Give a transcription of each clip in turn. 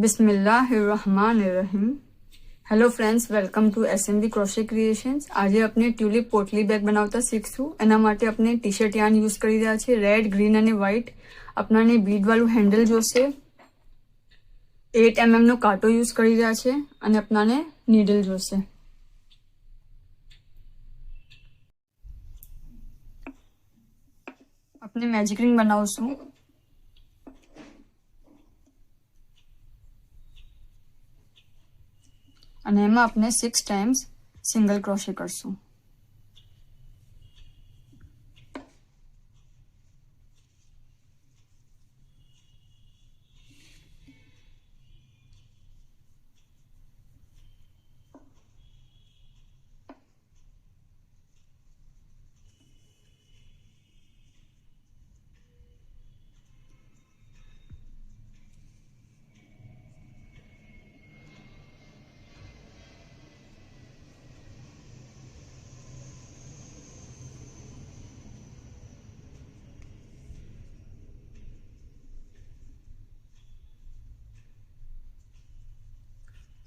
बिस्मिल्लाहिर्रहमानिर्रहीम। Hello friends, welcome to SMB crochet creations. આજે આપણે ટ્યુલિપ પોટલી બેગ બનાવતા શીખશું। એના માટે આપણે ટી-શર્ટ યાર્ન યુઝ કરી રહ્યા છે, રેડ, ગ્રીન અને વ્હાઇટ। આપણાને બીડ વાળું હેન્ડલ જોશે, 8 mm નો કાંટો યુઝ કરી રહ્યા છે અને આપણાને નીડલ જોશે। આપણે મેજિક રિંગ બનાવશું। અને એમાં આપણે 6 ટાઈમ્સ સિંગલ ક્રોશે કરશું।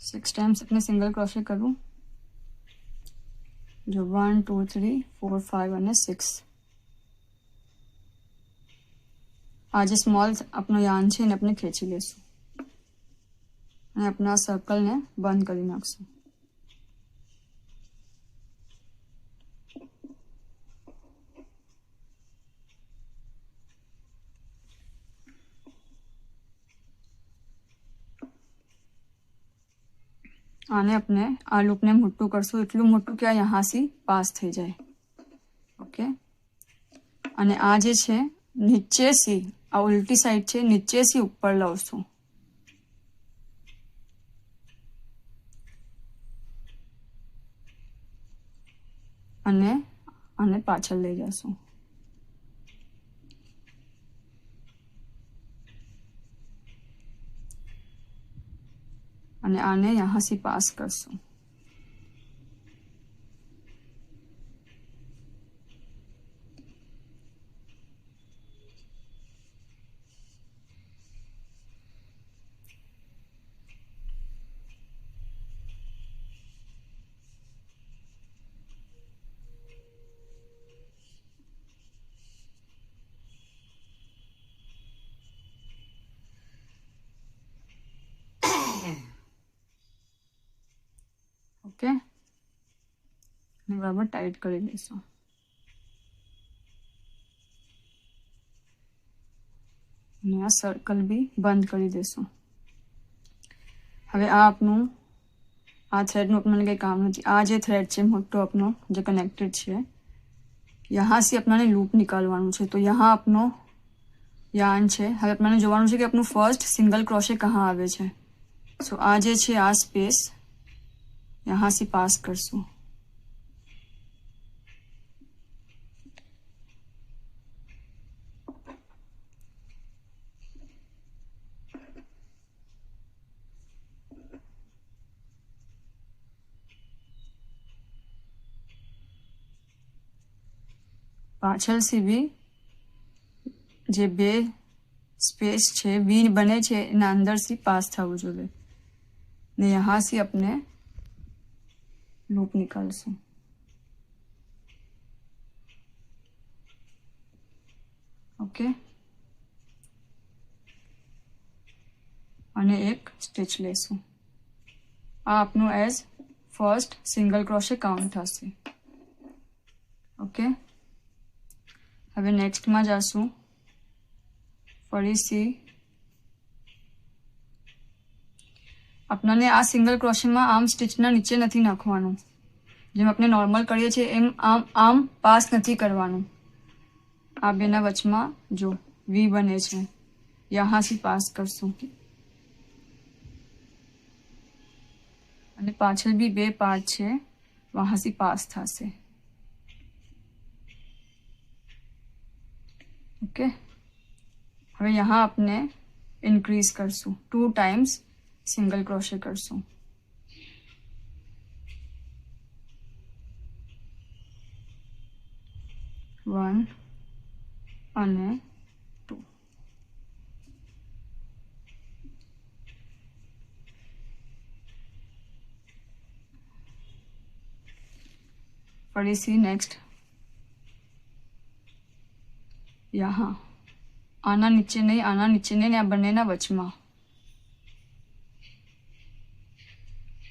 सिक्स टाइम्स अपने सिंगल क्रोशे करूँ जो 1 2 3 4 5 અને 6। આ જે સ્મોલ આપણો યાર્ન છે એને આપણે ખેંચી લેશું અને આપણા સર્કલને બંધ કરી નાખશું। આને આપણે આ લૂપને મોટું કરશું, એટલું મોટું કે આ યહાંથી પાસ થઈ જાય। ઓકે, અને આ જે છે નીચેથી, આ ઉલટી સાઈડ છે, નીચેથી ઉપર લાવશું અને આને પાછળ લઈ જશું અને આને યહાંથી પાસ કરશું। ઓકે, બરાબર ટાઈટ કરી દઈશું અને આ સર્કલ બી બંધ કરી દઈશું। હવે આ આપણું આ થ્રેડનું આપણને કંઈ કામ નથી। આ જે થ્રેડ છે મોટો આપણો જે કનેક્ટેડ છે, યહાંથી આપણને લૂપ નિકાલવાનું છે। તો યહાં આપણો યાર્ન છે। હવે આપણને જોવાનું છે કે આપણું ફર્સ્ટ સિંગલ ક્રોશે કहाँ આવે છે। સો આ જે છે આ સ્પેસ યહાંથી પાસ કરશું પાછળથી બી જે બે સ્પેસ છે વી બને છે એના અંદરથી પાસ થવું જોઈએ ને યહાંથી આપણે લૂપ નિકાલશું। ઓકે, અને એક સ્ટિચ લેશું। આ આપણું એઝ ફર્સ્ટ સિંગલ ક્રોશે કાઉન્ટ થશે। ઓકે, હવે નેક્સ્ટમાં જશું। ફરીથી આપણને આ સિંગલ ક્રોશેમાં આમ સ્ટિચના નીચે નથી નાખવાનું, જેમ આપણે નોર્મલ કરીએ છીએ એમ આમ પાસ નથી કરવાનું। આ બેના વચમાં જો વી બને છે, યહાંથી પાસ કરશું અને પાછળ બી બે પાર્ટ છે વહાંથી પાસ થશે। ઓકે, હવે યહાં આપણે ઇન્ક્રીઝ કરશું, 2 ટાઈમ્સ સિંગલ ક્રોશે કરશું। વન અને 2। ફરીથી નેક્સ્ટ યહાં આના નીચે નહીં આ બંનેના વચમાં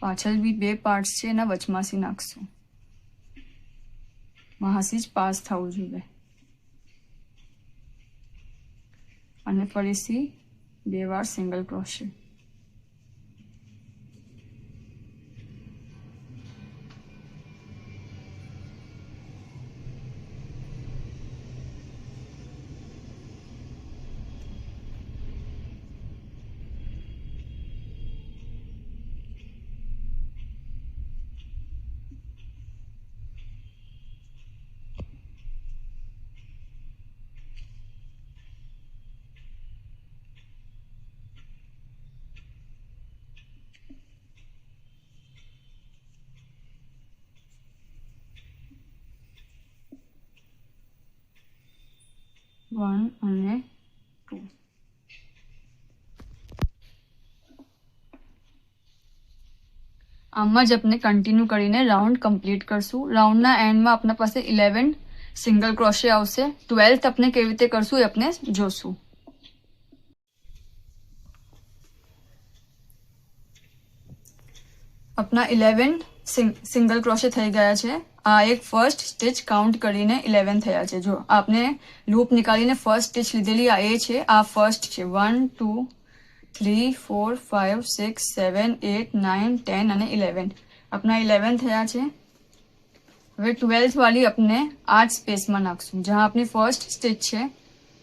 પાછળ બી બે પાર્ટ્સ છે એના વચમાંથી નાખશું વહાંથી જ પાસ થવું જોઈએ અને ફરીથી બે વાર સિંગલ ક્રોશેટ વન અને ટુ આમાં જ આપણે કન્ટિન્યુ કરીને રાઉન્ડ કમ્પ્લીટ કરશું રાઉન્ડના એન્ડમાં આપણા પાસે 11 સિંગલ ક્રોશે આવશે 12th આપણે કેવી રીતે કરશું એ આપણે જોશું अपना 11 સિંગલ ક્રોશે થઈ ગયા છે આ એક ફર્સ્ટ સ્ટિચ કાઉન્ટ કરીને 11 થયા છે જો આપને લૂપ નીકાળીને ફર્સ્ટ સ્ટિચ લીધેલી આ એ છે આ ફર્સ્ટ છે 1 2 3 4 5 6 7 8 9 10 અને 11 अपना 11 થયા છે હવે 12th वाली अपने આ જ સ્પેસમાં નાખશું જ્યાં આપની ફર્સ્ટ સ્ટિચ છે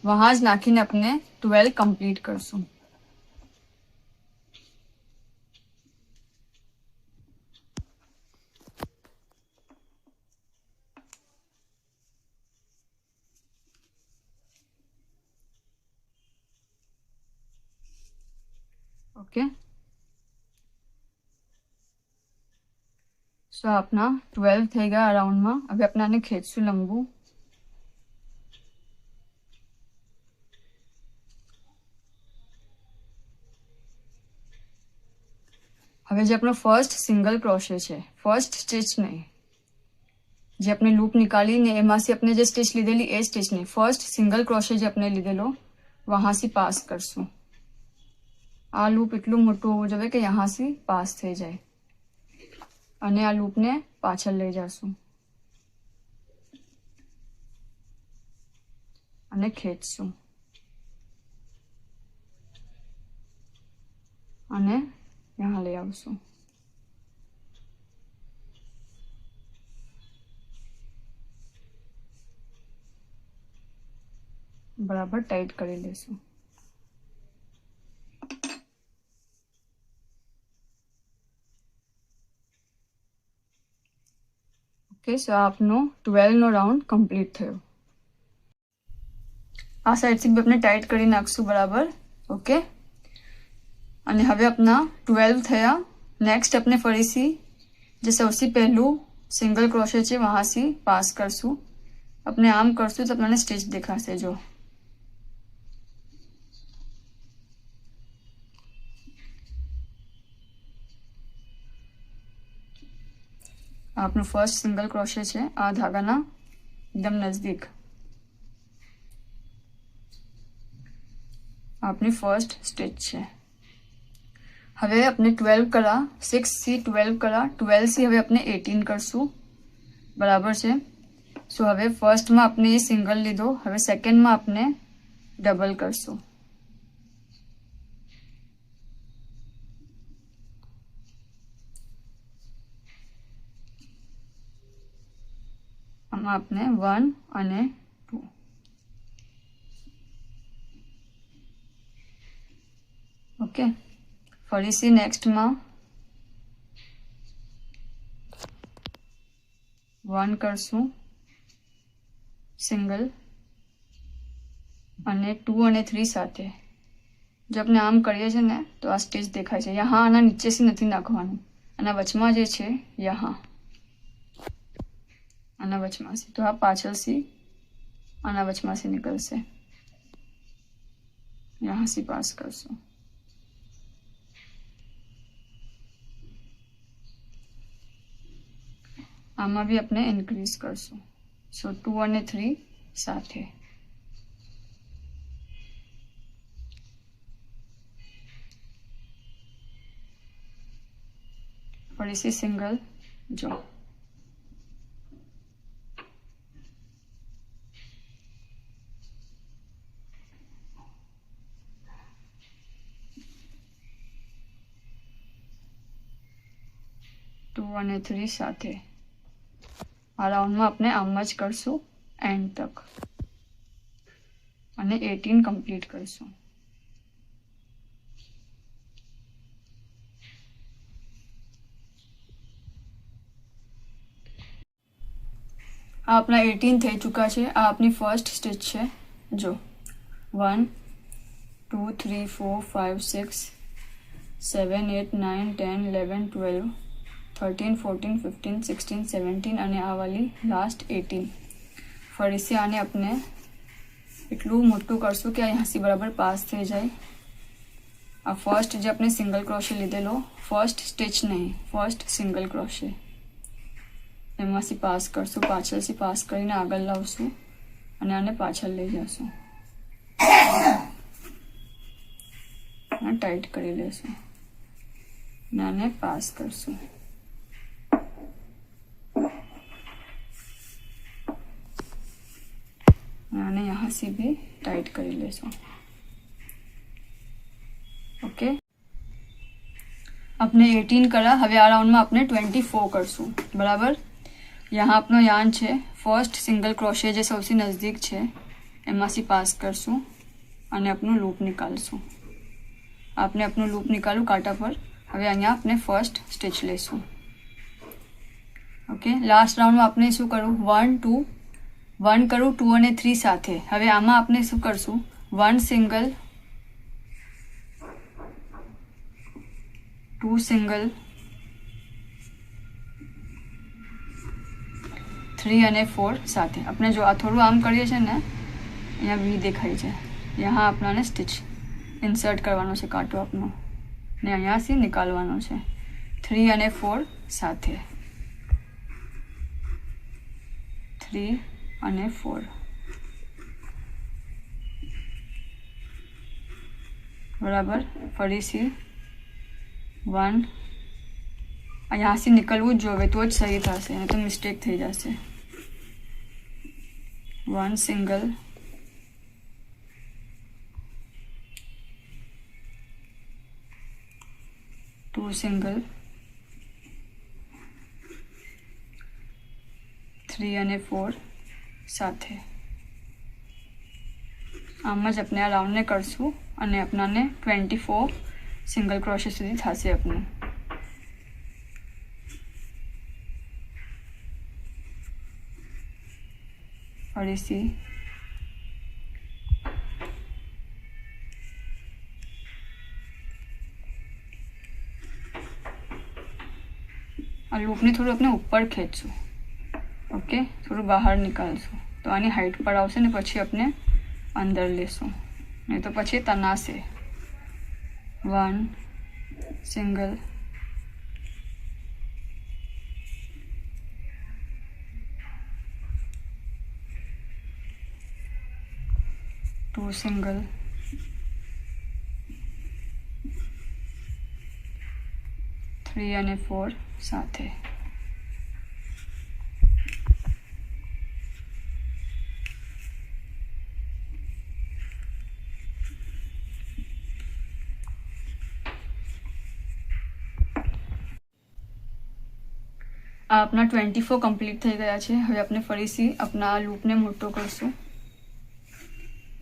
વહાં જ નાખીને આપણે 12 કમ્પ્લીટ કરશું ओके सो अपना 12 થઈ ગયા રાઉન્ડમાં હવે આપણે આને ખેંચશું લંબુ હવે જે આપણો ફર્સ્ટ સિંગલ ક્રોશે છે ફર્સ્ટ સ્ટિચ નહીં જે આપણે લૂપ નીકાળીને એમાંથી આપણે જે સ્ટિચ લીધેલી એ સ્ટિચ નહીં ફર્સ્ટ સિંગલ ક્રોશે જે આપણે લીધેલો વહાંથી પાસ કરશું આ લૂપ એટલું મોટું હોવું જોઈએ કે યહાંથી પાસ થઈ જાય અને આ લૂપને પાછળ લઈ જશું અને ખેંચશું અને યહાં લઈ આવશું બરાબર ટાઈટ કરી લેશું ઓકે સો આપનો 12 નો રાઉન્ડ કમ્પ્લીટ થયો આ સાઈડથી બી આપણે ટાઈટ કરી નાખશું બરાબર ઓકે અને હવે આપના 12 થયા નેક્સ્ટ આપણે ફરીથી જે સૌથી પહેલું સિંગલ ક્રોશે છે વહાંથી પાસ કરશું આપણે આમ કરશું તો આપણને સ્ટિચ દેખાશે જો આપનું ફર્સ્ટ સિંગલ ક્રોશે છે આ ધાગાના એકદમ નજદીક આપની ફર્સ્ટ સ્ટિચ છે હવે આપણે 12 કરા 6 થી 12 કરા 12 થી હવે આપણે 18 કરશું બરાબર છે સો હવે ફર્સ્ટમાં આપણે એ સિંગલ લીધો હવે સેકન્ડમાં આપણે ડબલ કરશું આમાં આપણે 1 અને 2 ઓકે ફરીથી નેક્સ્ટમાં 1 કરશું સિંગલ અને 2 અને 3 સાથે જો આપણે આમ કરીએ છીએ ને તો આ સ્ટિચ દેખાય છે યહાં આના નીચેથી નથી નાખવાનું આના વચમાં જે છે યહાં આના વચમાંથી તો આ પાછળથી આના વચમાંથી નીકળશે યહાંથી પાસ કરશું આમાં બી આપણે ઇન્ક્રીઝ કરશું. સો 2 અને 3 સાથે. ફરીથી સિંગલ જો. ટુ અને 3 સાથે. આ રાઉન્ડમાં આપણે આમ જ કરશું એન્ડ તક અને 18 કમ્પ્લીટ કરશું. આ આપણા 18 થઈ ચૂક્યા છે. આ આપની ફર્સ્ટ સ્ટેજ છે. જો 1 2 3 4 5 6 7 8 9 10 11 12 13 14 15 16 17 અને આ વાલી લાસ્ટ 18. ફરીથી આને આપણે એટલું મોટું કરશું કે આ અહીંયાથી બરાબર પાસ થઈ જાય. આ ફર્સ્ટ જે આપણે સિંગલ ક્રોશે લીધેલો, ફર્સ્ટ સ્ટેચ નહીં, ફર્સ્ટ સિંગલ ક્રોશે, એમાંથી પાસ કરશું. પાછળથી પાસ કરીને આગળ લાવશું અને આને પાછળ લઈ જશું અને ટાઈટ કરી લેશું અને આને પાસ કરશું. आने यहाँ से भी टाइट कर लेसो. ओके, अपने 18 करा. हवे आ राउंड में अपने 24 करसूँ. बराबर. यहाँ अपनो यान है फर्स्ट सिंगल क्रोशे जो सबसे नजदीक है एम से पास करसूँ અને આપણું લૂપ નિકાલશું. આપણે આપણું લૂપ નિકાલું કાંટા પર. હવે અહીંયા આપણે ફર્સ્ટ સ્ટિચ લેશું. ઓકે, લાસ્ટ રાઉન્ડમાં આપણે શું કરવું? 1 2 1 કરું 2 અને 3 સાથે. હવે આમાં આપણે શું કરશું? 1 સિંગલ 2 સિંગલ 3 અને 4 સાથે. આપણે જો આ થોડું આમ કરીએ છીએ ને, અહીંયા વી દેખાય છે, यहाँ अपना स्टिच इंसर्ट करवानो છે કાંટો આપનો ને અહીંયાથી નિકાલવાનો છે. 3 અને 4 સાથે. 3 અને 4 બરાબર. ફરીથી 1 અહીંયાથી નીકળવું જ જોઈએ તો જ સહી થશે, નહીં તો મિસ્ટેક થઈ જશે. 1 સિંગલ 2 સિંગલ 3 અને 4 સાથે. આમ જ આપણે આ રાઉન્ડને કરશું અને આપણાને 24 સિંગલ ક્રોશે સુધી થશે આપણું. ફરીથી આ લૂપને થોડું આપણે ઉપર ખેંચશું. ઓકે, થોડું બહાર નીકાળશું તો આની હાઈટ પર આવશે ને પછી આપણે અંદર લેશું, નહીં તો પછી તનાશે. 1 સિંગલ 2 સિંગલ 3 અને 4 સાથે. આ આપણા 24 કમ્પ્લીટ થઈ ગયા છે. હવે આપણે ફરીથી આપણા આ લૂપને મોટો કરશું,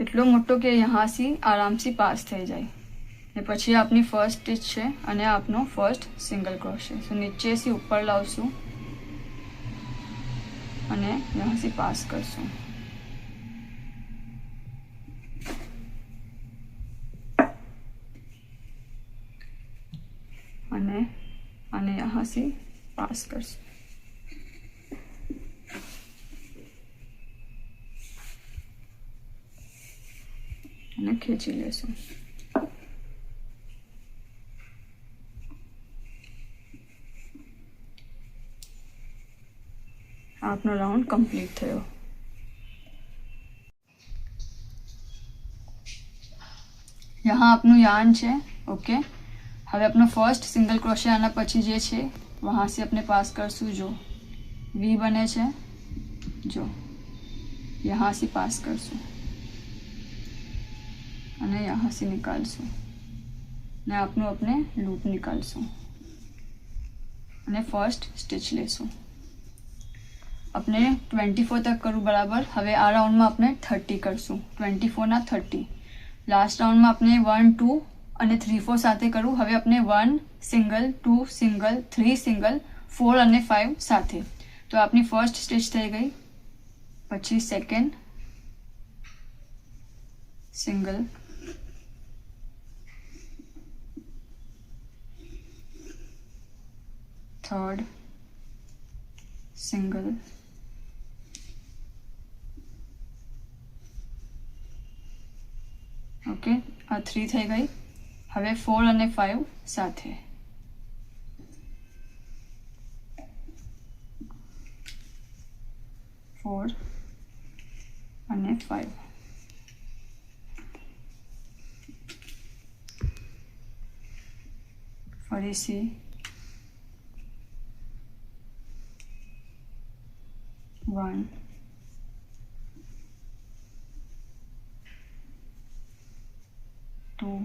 એટલો મોટો કે અહીંયાથી આરામથી પાસ થઈ જાય. ને પછી આપની ફર્સ્ટ સ્ટિચ છે અને આપનો ફર્સ્ટ સિંગલ ક્રોશ છે. સો નીચેથી ઉપર લાવશું અને અહીંયાથી પાસ કરશું. અને અહીંયાથી પાસ કરશું અને ખેંચી લેશું. आपनो राउंड कंप्लीट थयो। यहाँ आपनु यार्न छे। ओके, हवे अपनो फर्स्ट सिंगल क्रोशे आना पछी जे छे वहाँ से अपने पास करशू। जो वी बने छे, जो यहाँ से पास करशू अने यहाँ से निकालशू ने आपनु अपने लूप निकालशू अने फर्स्ट स्टिच लेशू। अपने 24 तक करूँ बराबर। हवे आ राउंड में अपने 30 करशू। 24 ना 30। लास्ट राउंड में अपने 1 2 અને 3 4 સાથે કરું। હવે આપણે 1 સિંગલ 2 સિંગલ 3 સિંગલ 4 અને 5 સાથે। તો આપની ફર્સ્ટ સ્ટિચ થઈ ગઈ। પછી second single, third single, okay આ 3 થઈ ગઈ। હવે 4 અને 5 સાથે। ફોર અને 5 ફરીથી 1 2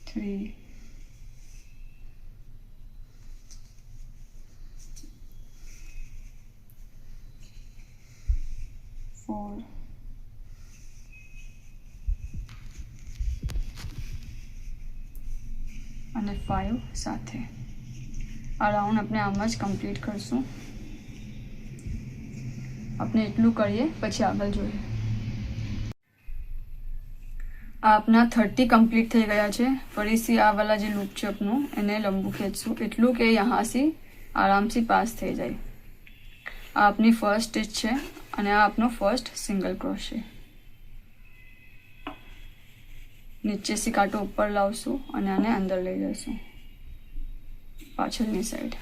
3 4 અને 5 સાથે। આ રાઉન્ડ આપણે આમ જ કમ્પ્લીટ કરશું। આપણે એટલું કરીએ પછી આગળ જોઈએ। આ આપના 30 કમ્પ્લીટ થઈ ગયા છે। ફરીથી આ વાલા જે લૂપ છે આપનું એને લંબુ ખેંચશું એટલું કે યहाँથી આરામથી પાસ થઈ જાય। આ આપની ફર્સ્ટ સ્ટિચ છે અને આ આપનો ફર્સ્ટ સિંગલ ક્રોશे। નીચેથી કાંટો ઉપર લાવશું અને આને અંદર લઈ જશું પાછળની સાઈડ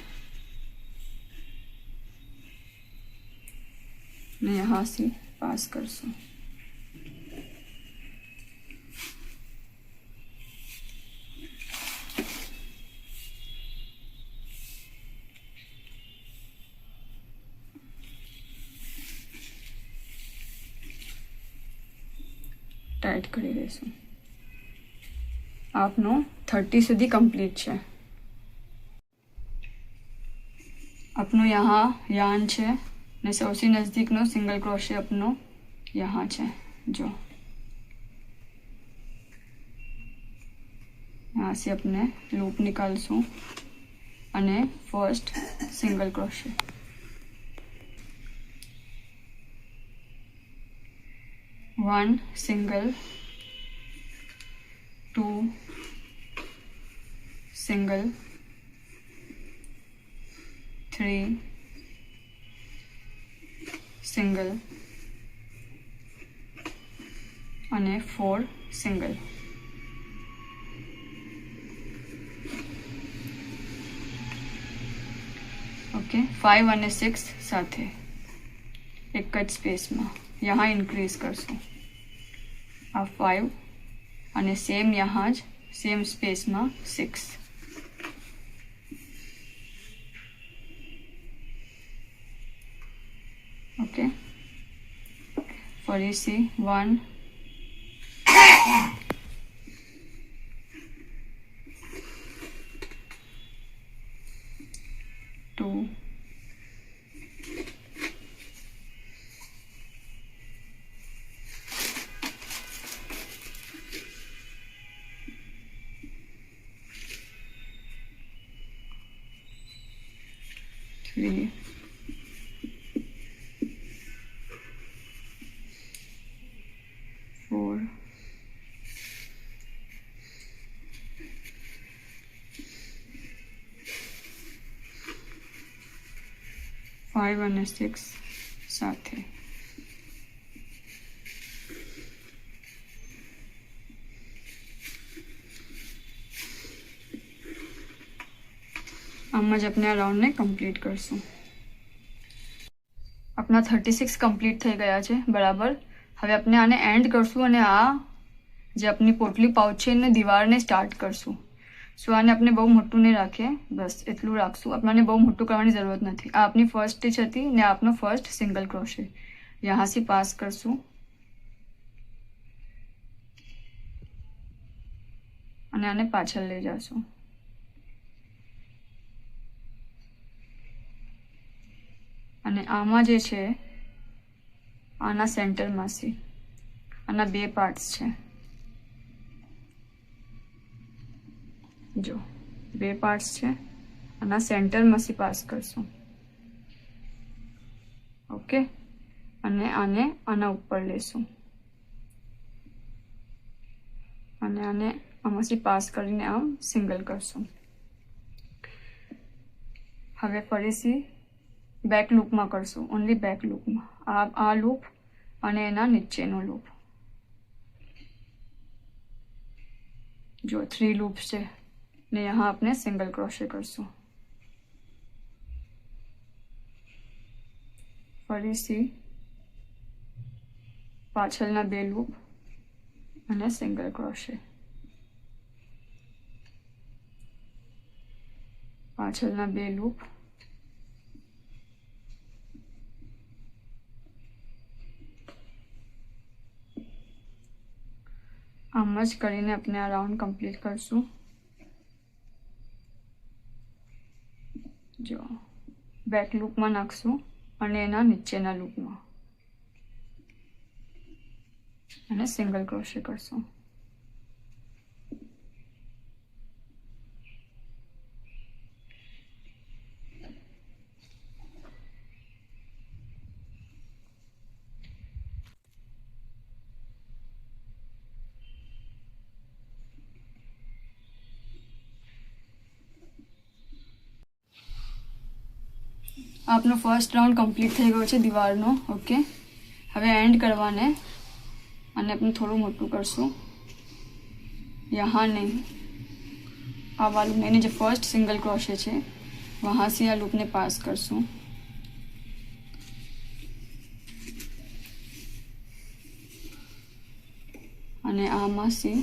ને યहाँથી પાસ કરશું। टाइट કરી દેશું। આપનો 30 સુધી કમ્પ્લીટ છે। આપનો यहाँ यार्न છે ને સૌથી નજદીકનો સિંગલ ક્રોશे આપનો यहाँ છે। જો यहाँ से अपने लूप निकालશું અને first single crochet, 1 single 2 single 3 single અને 4 સિંગલ। ओके 5 અને 6 સાથે એક જ સ્પેસમાં यहाँ इंक्रीज करशू। आ 5 અને सेम यहाँ ज सेम स्पेस में 6। ओके फरीથી 1 2 3 4 5 અને 6 સાથે. આમ જ આપણે આ રાઉન્ડને કમ્પ્લીટ કરશું. આપણા 36 કમ્પ્લીટ થઈ ગયા છે બરાબર. હવે આપણે આને એન્ડ કરશું અને આ જે આપણી પોટલી પાઉચ છે એને દીવારને સ્ટાર્ટ કરશું. સો આને આપણે બહુ મોટું નહીં રાખીએ, બસ એટલું રાખશું. આપણને બહુ મોટું કરવાની જરૂરત નથી. આ આપની ફર્સ્ટ સ્ટીચ હતી ને આપનો ફર્સ્ટ સિંગલ ક્રોશે. यहाँ से पास કરશું અને આને પાછળ લઈ જશું. અને આમાં જે છે આના સેન્ટરમાંથી આના બે પાર્ટ્સ છે. જો બે પાર્ટ્સ છે, આના સેન્ટરમાંથી પાસ કરશું. ઓકે, અને આને આના ઉપર લેશું અને આને આમાંથી પાસ કરીને આમ સિંગલ કરશું. હવે ફરીથી બેક લૂપમાં કરશું, ઓનલી બેક લૂપમાં. આ લૂપ અને એના નીચેનો લૂપ. જો 3 લૂપ્સ છે ને यहाँ આપણે સિંગલ ક્રોશે કરશું. ફરીથી પાછળના બે લૂપ અને સિંગલ ક્રોશે. પાછળના બે લૂપ આમ જ કરીને આપણે આ રાઉન્ડ કમ્પ્લીટ કરશું. જો બેક લૂપમાં નાખશું અને એના નીચેના લૂપમાં અને સિંગલ ક્રોશે કરશું. આપનો ફર્સ્ટ રાઉન્ડ કમ્પ્લીટ થઈ ગયો છે દીવારનો. ઓકે, હવે એન્ડ કરવાને અને આપણે થોડું મોટું કરશું. यहाँ नहीं, આ વાળું मैंने जो फर्स्ट सिंगल क्रोशे છે वहाँ से આ લૂપને પાસ કરશું. અને આમાંથી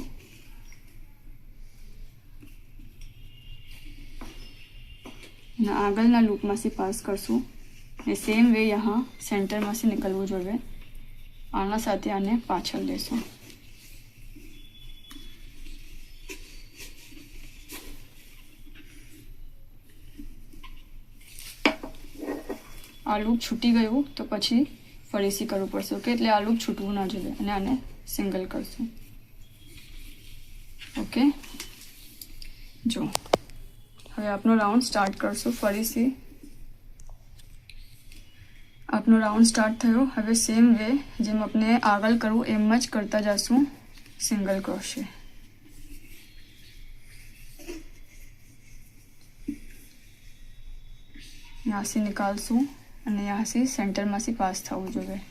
આગળના લૂપમાંથી પાસ કરશું. ને સેમ વે यहाँ સેન્ટરમાંથી નીકળવું જોઈએ. આના સાથે આને પાછળ લેશું. આ લૂપ છૂટી ગયું તો પછી ફરીથી કરવું પડશે. ઓકે, એટલે આ લૂપ છૂટવું ના જોઈએ અને આને સિંગલ કરશું. ઓકે, જો હવે આપનો રાઉન્ડ સ્ટાર્ટ કરશું. ફરીથી આપનો રાઉન્ડ સ્ટાર્ટ થયો. હવે સેમ વે જેમ આપણે આગળ કરવું એમ જ કરતા જશું સિંગલ ક્રોશે. यहाँ से निकालશું અને यहाँ से સેન્ટરમાંથી પાસ થવું જોઈએ.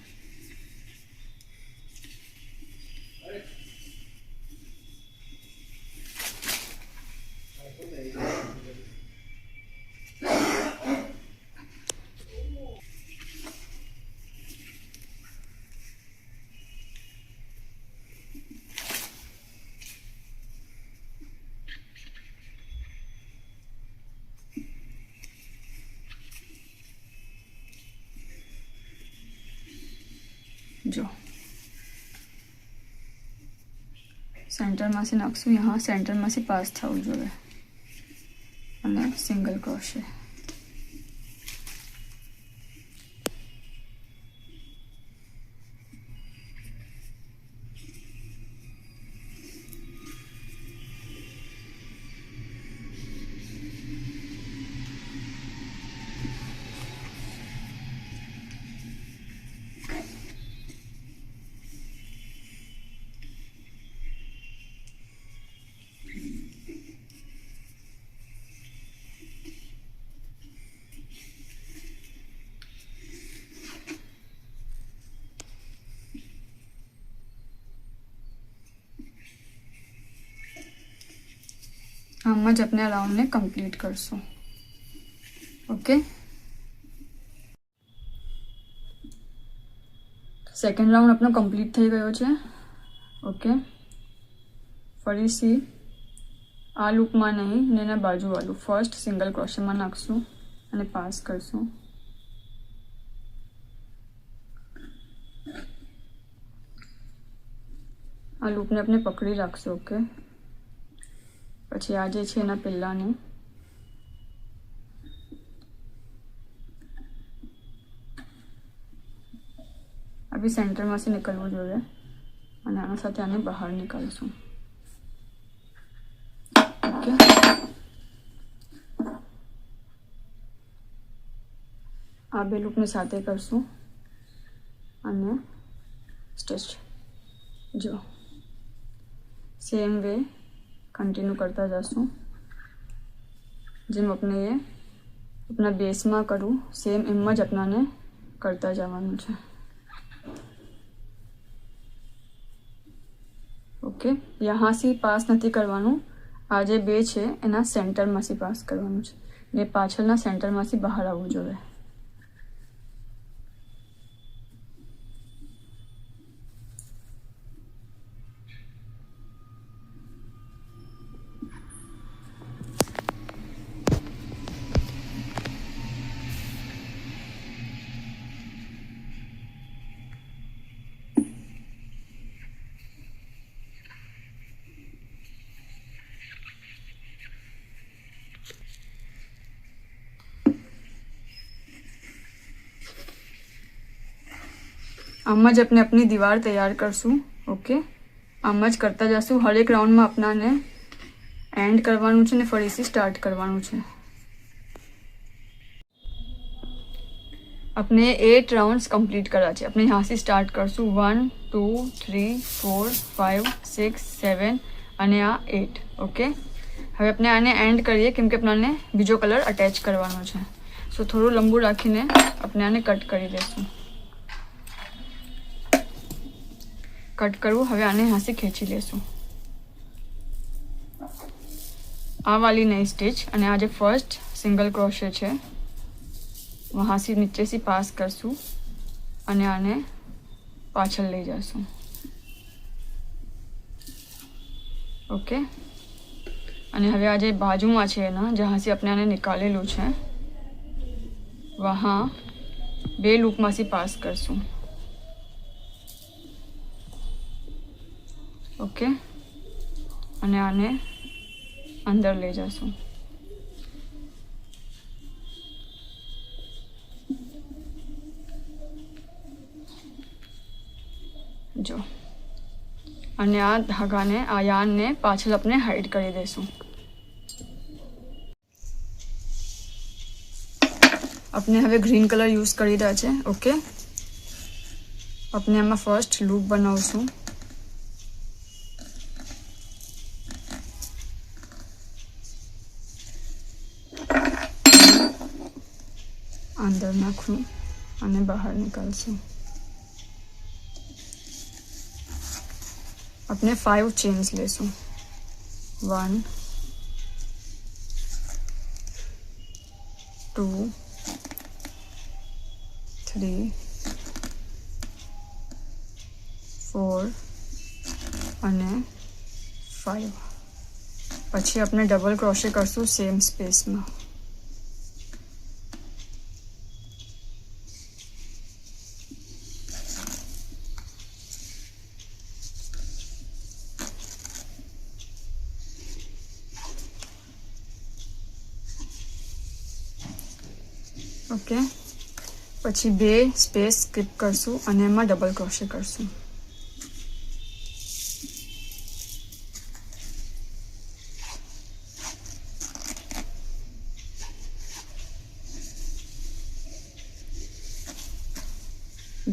जो સેન્ટરમાંથી નાખશું. यहाँ સેન્ટરમાંથી પાસ થવું જોઈએ અને સિંગલ ક્રોશે. આમ જ આપણે આ રાઉન્ડને કમ્પ્લીટ કરશું. ઓકે, સેકન્ડ રાઉન્ડ આપણો કમ્પ્લીટ થઈ ગયો છે. ઓકે, ફરીથી આ લૂપમાં નહીં ને એના બાજુવાળું ફર્સ્ટ સિંગલ ક્રોશેમાં નાખશું અને પાસ કરશું. આ લૂપને આપણે પકડી રાખશું. ઓકે, પછી આ જે છે એના પહેલાંની આ બી સેન્ટરમાંથી નીકળવું જોઈએ અને આના સાથે આને બહાર નીકાળશું. ઓકે, આ બે લૂપને સાથે કરશું અને સ્ટિચ. જો સેમ વે કન્ટિન્યુ કરતા જશું. જેમ આપણે એ अपना बेस में करूँ सेम एम ज अपना करता जवानुं छे. ओके, यहाँ से पास नहीं करवानुं. आज बे छे एना सेंटर में से पास करवानुं छे ने पाछळना सेंटर में से बहार आववुं जोईए. आम ज अपने अपनी दीवार तैयार करशू. ओके, आम ज करता जाशू. हर एक राउंड में अपना ने एंड करवानुं छे ने फरीथी स्टार्ट करवानुं छे. अपने 8 राउंड्स कंप्लीट करा छे. अपने यहाँ से स्टार्ट करशू 1 2 3 4 5 6 7 અને આ 8. ओके, હવે આપણે આને એન્ડ કરીએ કેમ કે આપણને બીજો કલર અટેચ કરવાનો છે. સો થોડું લંબુ રાખીને આપણે આને કટ કરી દઈશું. कट करूँ. हवे आने यहाँ से खींची लेशू. आ वाली नई स्टिच और आज फर्स्ट सिंगल क्रोशे है वहाँ से नीचे से पास करशू और आने पाछळ लई जाशू. ओके, और हवे आज बाजू में है ना जहाँ से अपने आने निकालेलू है वहाँ बे लूप में से पास करशू. ओके, અને આને અંદર લઈ જશું. જો અને આ ધાગાને આ યાનને પાછળ આપણે હાઈડ કરી દઈશું. આપણે હવે ગ્રીન કલર યુઝ કરી રહ્યા છે. ઓકે, આપણે આમાં ફર્સ્ટ લૂપ બનાવશું. अंदर नाखू और बाहर निकालशू. अपने 5 चेन्स लेशू. 1 2 3 4 અને 5. પછી આપણે ડબલ ક્રોशे करशू सेम स्पेस में. ओके, પછી બે સ્પેસ સ્કીપ કરશું અને એમાં ડબલ ક્રોશે કરશું.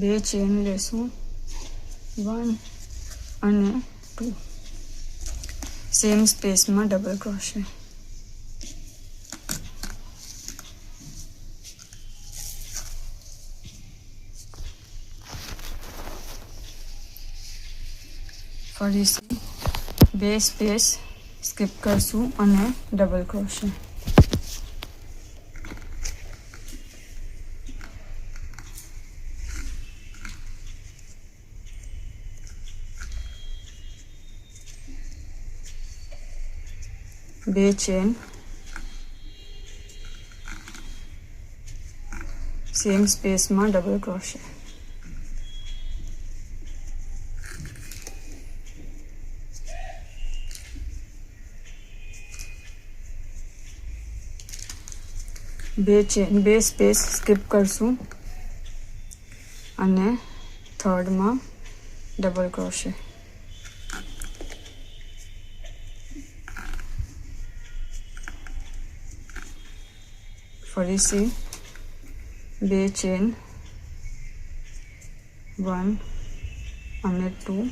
બે ચેન લેશું 1 અને 2 સેમ સ્પેસમાં ડબલ ક્રોશે. फरीथी बे स्पेस સ્કીપ કરશું અને ડબલ ક્રોશે. બે ચેન, સેમ સ્પેસમાં ડબલ ક્રોશે. બે સ્પેસ સ્કીપ કરશું અને થર્ડમાં ડબલ ક્રોશે. ફરીથી બે ચેન, 1 અને 2,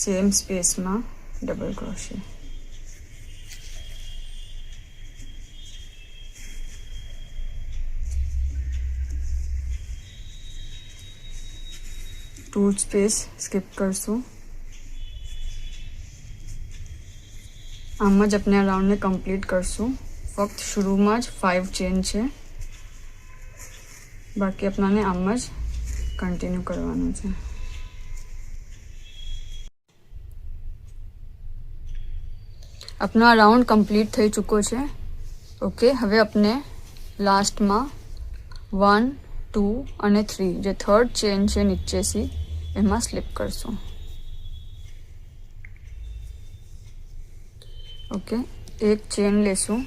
સેમ સ્પેસમાં ડબલ ક્રોશે. ટુ સ્પેસ સ્કીપ કરશું. આમ જ આપણે આ રાઉન્ડને કમ્પ્લીટ કરશું. ફક્ત શરૂમાં જ 5 ચેન છે, બાકી આપણાને આમ જ કન્ટિન્યુ કરવાનું છે. આપનો આ રાઉન્ડ કમ્પ્લીટ થઈ ચૂક્યો છે. ઓકે, હવે આપણે લાસ્ટમાં 1, 2 અને 3 જે થર્ડ ચેન છે નીચેથી એમાં સ્લીપ કરશું. ઓકે, એક ચેન લેશું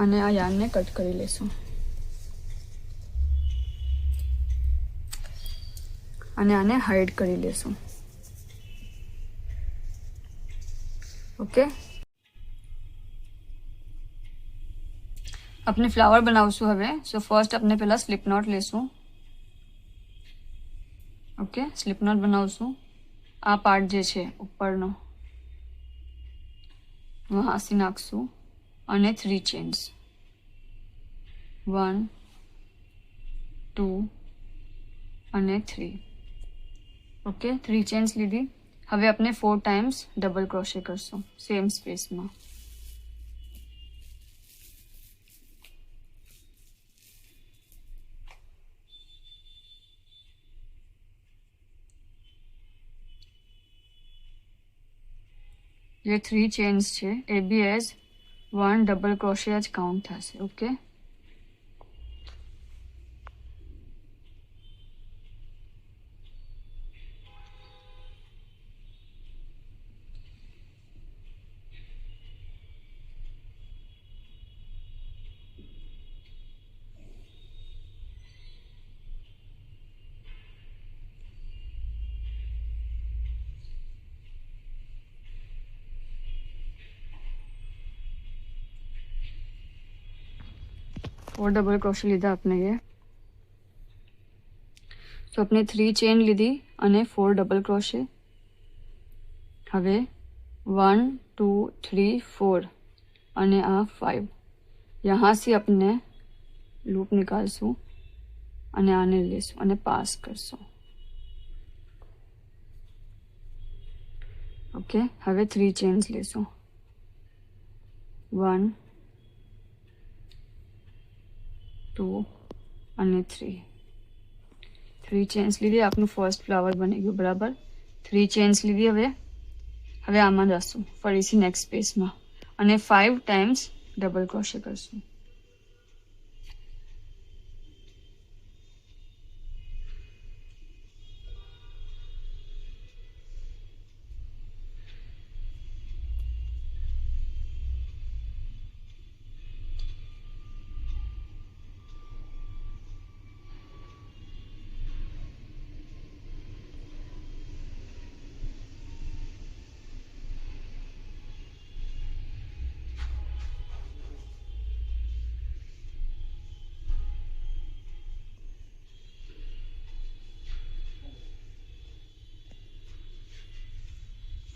અને આ યાર્નને કટ કરી લેશું અને આને હાઈડ કરી લેશું. ઓકે, આપણે ફ્લાવર બનાવશું હવે. સો ફર્સ્ટ આપણે પહેલા સ્લીપ નોટ લેશું. ઓકે, સ્લીપ નોટ બનાવશું. આ પાર્ટ જે છે ઉપરનો હાંસી નાખશું અને 3 ચેન્સ, 1, 2 અને 3. ઓકે, 3 ચેન્સ લીધી. હવે આપણે 4 ટાઈમ્સ ડબલ ક્રોશે કરશું સેમ સ્પેસમાં. જે 3 ચેન્સ છે એ બી એઝ 1 ડબલ ક્રોશે જ કાઉન્ટ થશે. ઓકે, और डबल क्रोशे લીધા આપણે ये. તો આપણે 3 ચેન લીધી અને 4 ડબલ ક્રોશે. હવે 1, 2, 3, 4 અને આ 5. यहाँ से अपने लूप निकालશું અને આને લેશું અને પાસ કરશું. ઓકે, હવે 3 ચેન્સ લેશું, 1, 2 અને 3. 3 ચેન્સ લીધી. આપનું ફર્સ્ટ ફ્લાવર બની ગયું બરાબર. 3 ચેન્સ લીધી. હવે આમાં જશું ફરીથી નેક્સ્ટ સ્પેસમાં અને 5 ટાઈમ્સ ડબલ ક્રોશે કરશું.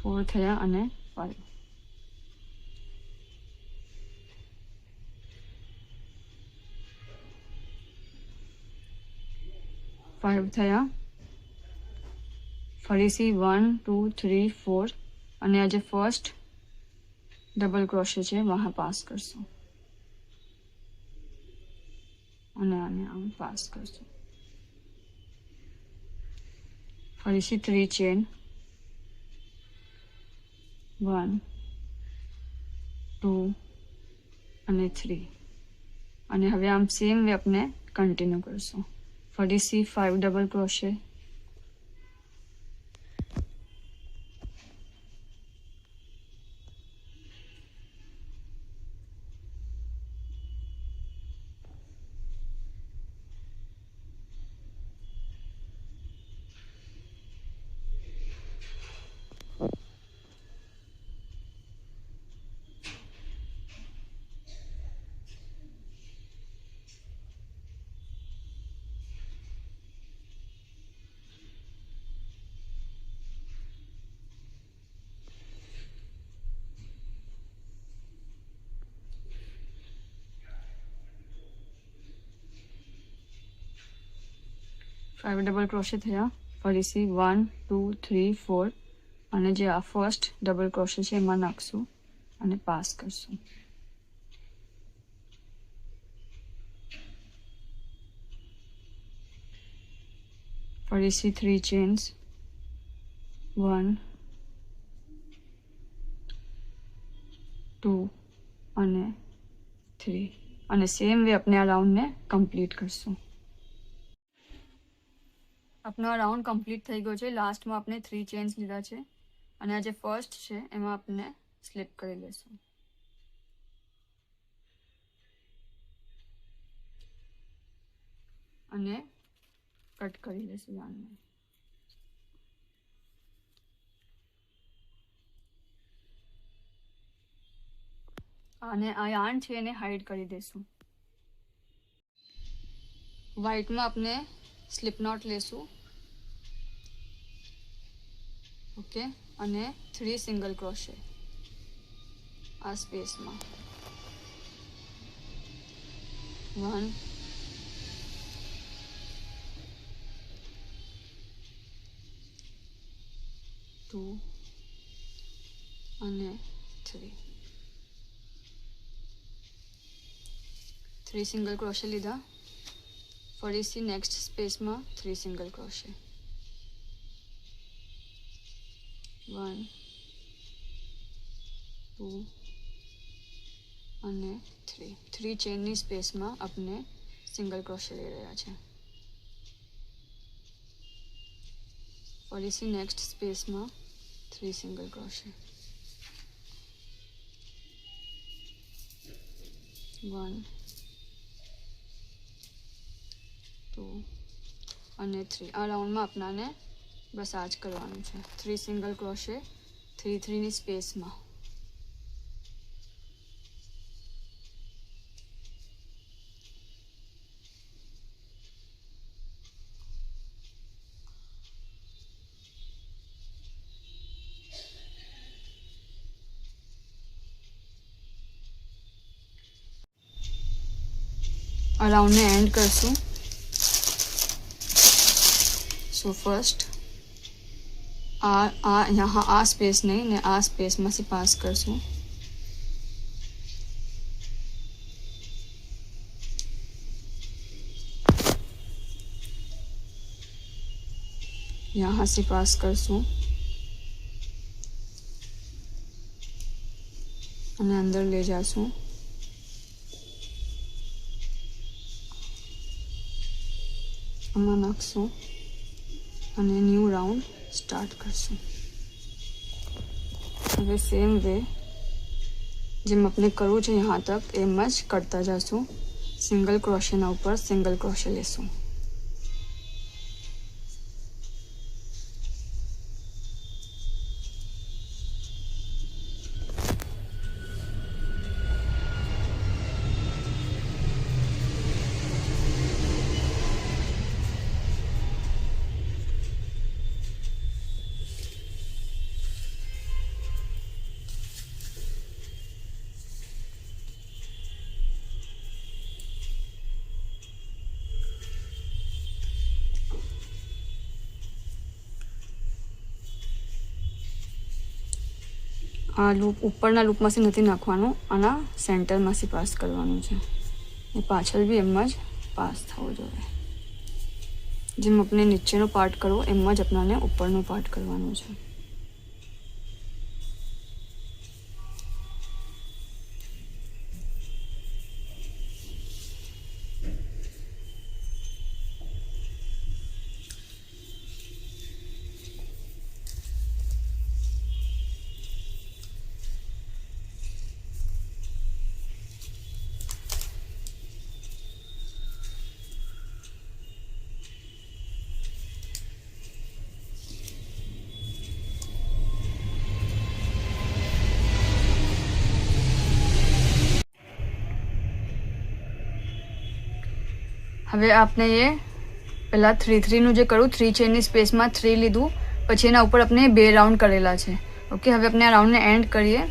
ફોર થયા અને 5. 5 થયા, ફરીથી 1 2 3 4 અને આ જે ફર્સ્ટ ડબલ ક્રોશे છે વહાં પાસ કરશું અને આને આમ પાસ કરશું. ફરીથી 3 ચેન 1 2 અને 3 અને હવે આમ સેમ વે આપણે કન્ટિન્યુ કરશું. ફરીથી 5 ડબલ ક્રોશे फाइव डबल क्रोशे થયા. ફરીથી 1 2 3 4 અને જે આ ફર્સ્ટ ડબલ ક્રોશे છે એમાં નાખશું અને પાસ કરશું. ફરીથી 3 ચેન્સ 1 2 અને 3 અને સેમ વે આપણે આ રાઉન્ડને કમ્પ્લીટ કરશું. આપણો રાઉન્ડ કમ્પ્લીટ થઈ ગયો છે. લાસ્ટમાં આપણે 3 ચેન્સ લીધા છે અને આ જે ફર્સ્ટ છે એમાં આપણે સ્લીપ કરી લેશું. અને કટ કરી લેશું યાર્નને. અને આ યાર્ન છે એને હાઈડ કરી દેશું. વ્હાઈટમાં આપણે સ્લીપ નોટ લેશું. ઓકે અને 3 સિંગલ ક્રોશे આ સ્પેસમાં 1 2 અને 3 સિંગલ ક્રોશे લીધા. ફરીથી નેક્સ્ટ સ્પેસમાં 3 સિંગલ ક્રોશे 1 2 અને 3 ચેનની સ્પેસમાં આપણે સિંગલ ક્રોશे લઈ રહ્યા છે. ફરીથી નેક્સ્ટ સ્પેસમાં 3 સિંગલ ક્રોશे 1 2 અને 3 આ રાઉન્ડમાં આપણાને બસ આ જ કરવાનું છે. 3 સિંગલ ક્રોશे 3 ની સ્પેસમાં આ રાઉન્ડને એન્ડ કરશું. સો ફર્स्ट यहाँ आ स्पेस नहीं ने आ स्पेस में से पास करसूँ. यहाँ से पास करसूँ અને અંદર લઈ જાશું. આમાં નાખશું અને ન્યૂ રાઉન્ડ સ્ટાર્ટ કરશું. હવે સેમ વે જેમ આપણે કરવું છે यहाँ तक એમ જ કરતા જશું. સિંગલ ક્રોશેના ઉપર સિંગલ ક્રોશે લેશું. આ લૂપ ઉપરના લૂપમાંથી નથી નાખવાનું, આના સેન્ટરમાંથી પાસ કરવાનું છે. એ પાછળ બી એમ જ પાસ થવો જોઈએ. જેમ આપણે નીચેનો પાર્ટ કરવો એમ જ આપણાને ઉપરનો પાર્ટ કરવાનો છે. હવે આપણે એ પહેલાં 3-3નું જે કરું, 3 ચેનની સ્પેસમાં 3 લીધું, પછી એના ઉપર આપણે 2 રાઉન્ડ કરેલા છે. ઓકે, હવે આપણે આ રાઉન્ડને એન્ડ કરીએ.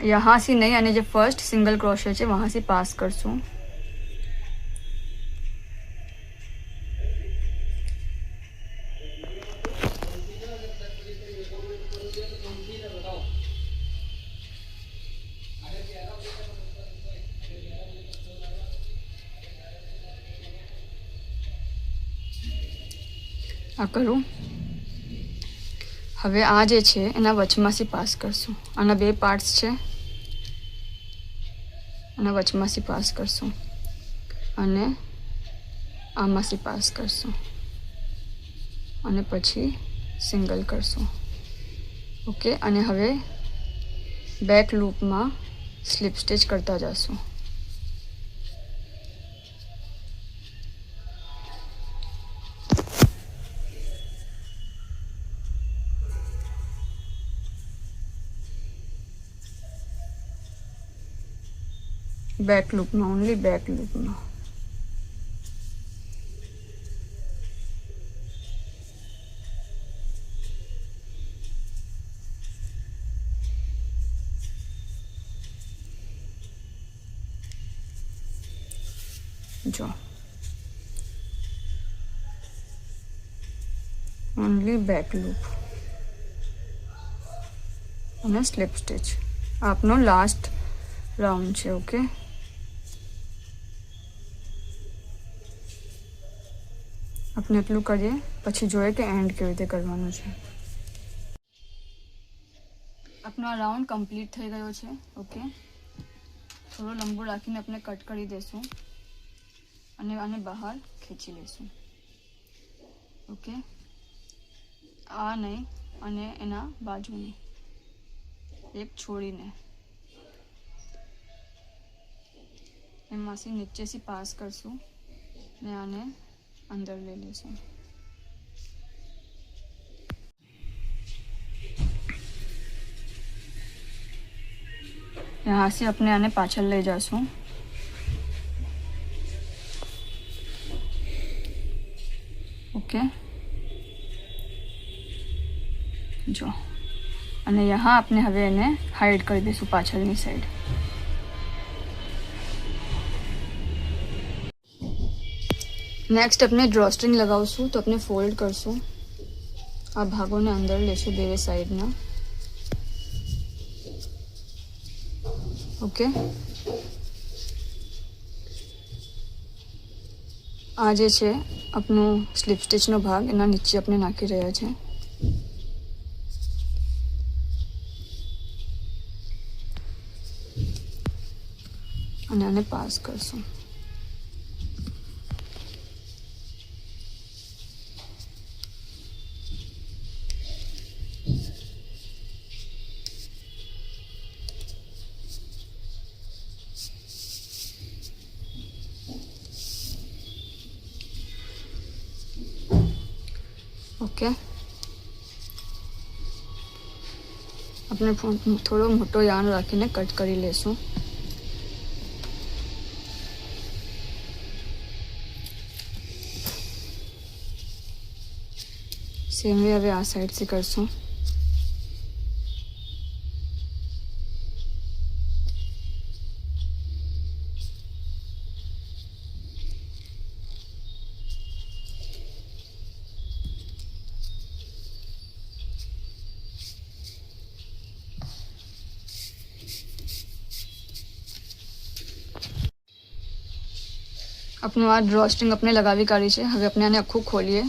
यहाँ से नहीं, અને જે ફર્સ્ટ સિંગલ ક્રોશे છે वहाँ से पास કરશું. આ કરું. હવે આ જે છે એના વચમાંથી પાસ કરશું. આના 2 પાર્ટ્સ છે, આના વચમાંથી પાસ કરશું અને આમાંથી પાસ કરશું અને પછી સિંગલ કરશું. ઓકે, અને હવે બેક લૂપમાં સ્લીપ સ્ટિચ કરતા જશું. બેક લૂપમાં, ઓનલી બેક લૂપમાં. જો ઓનલી બેક લૂપ અને સ્લીપ સ્ટિચ. આપનો લાસ્ટ રાઉન્ડ છે. ઓકે, આપણે એટલું કરીએ, પછી જોઈએ કે એન્ડ કેવી રીતે કરવાનું છે. આપનો આ રાઉન્ડ કમ્પ્લીટ થઈ ગયો છે. ઓકે, થોડો લંબો રાખીને આપણે કટ કરી દઈશું અને આને બહાર ખેંચી લઈશું. ઓકે, આ નહીં અને એના બાજુની એક છોડીને એમાંથી નીચેથી પાસ કરશું ને આને अंदर ले लेશું. यहाँ से अपने आने पाछल ले जाશું. ओके, जो અને यहाँ આપણે હવે એને હાઈડ કરી દઈશું પાછળની સાઈડ. નેક્સ્ટ આપણે ડ્રોસ્ટ્રિંગ લગાવશું, તો આપણે ફોલ્ડ કરશું. આ ભાગોને અંદર લેશું બે સાઈડના. ઓકે, આ જે છે આપણું સ્લીપ સ્ટિચનો ભાગ, એના નીચે આપણે નાખી રહ્યા છે. અને આને પાસ કરશું. ઓકે, આપણે થોડો મોટો યાર્ન રાખીને કટ કરી લેશું. સેમ વે હવે આ સાઈડથી કરશું. આપણું આ ડ્રોસ્ટ્રિંગ આપણે લગાવી કાઢી છે. હવે આપણે આને આખું ખોલીએ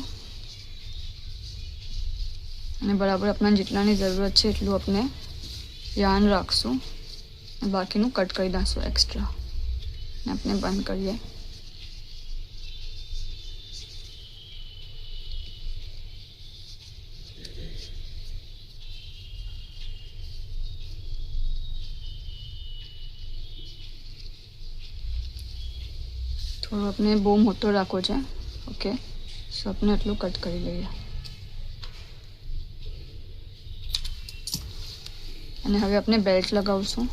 અને બરાબર આપણને જેટલાની જરૂરત છે એટલું આપણે યાર્ન રાખશું. બાકીનું કટ કરી દઈશું એક્સ્ટ્રા અને આપણે બંધ કરીએ. થોડું આપણે બહુ મોટો રાખવો છે. ઓકે, સો આપણે એટલું કટ કરી લઈએ અને હવે આપણે બેલ્ટ લગાવશું.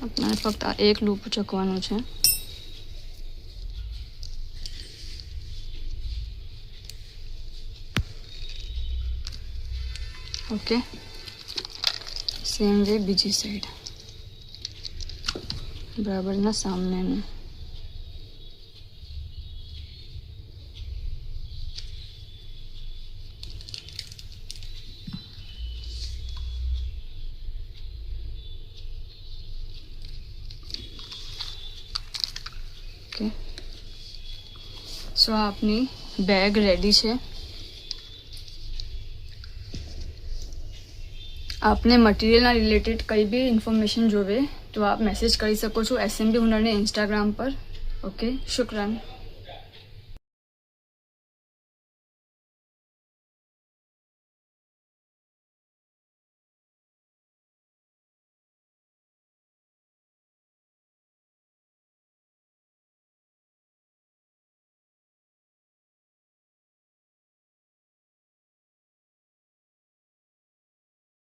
આપણે ફક્ત આ એક લૂપ ચકવાનું છે. ઓકે, સેમ વે બીજી સાઈડ બરાબરના સામનેનું. ઓકે, સો આપની બેગ રેડી છે. आपने मटेरियल रिलेटेड कई भी इन्फॉर्मेशन जोवे तो आप मैसेज कर सको SMB हुनर ने इंस्टाग्राम पर. ओके, शुक्रान.